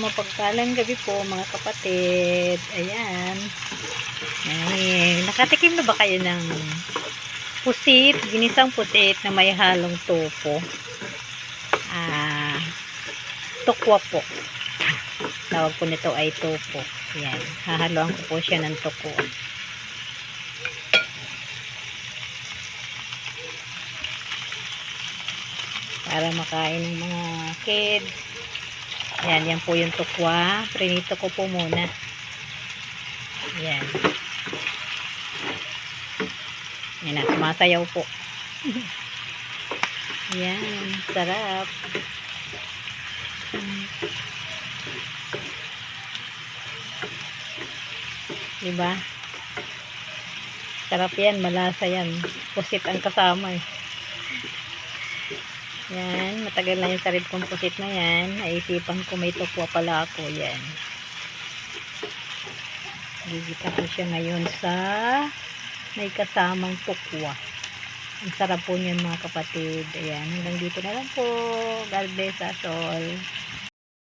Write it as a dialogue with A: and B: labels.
A: mapagpalang gabi po mga kapatid. Ayan. Ay, nakatikim na ba kayo ng pusit, ginisang pusit na may halong topo? Tokwa po. Tawag po nito ay topo. Ayan. Hahaluan ko po siya ng toko. Para makain ng mga kids. Ayan, yan po yung tukwa. Prinito ko po muna. Ayan. Ayan na, sumasayaw po. Ayan, sarap. Diba? Sarap yan, malasa yan. Pusit ang kasama eh. Yan, matagal na yung sarip kong pusit na yan. Naisipan ko may tukwa pala ako. Yan. Gigita ko siya ngayon sa may kasamang tukwa. Ang sarap po niyan mga kapatid. Ayan, hanggang dito na lang po. God bless us all.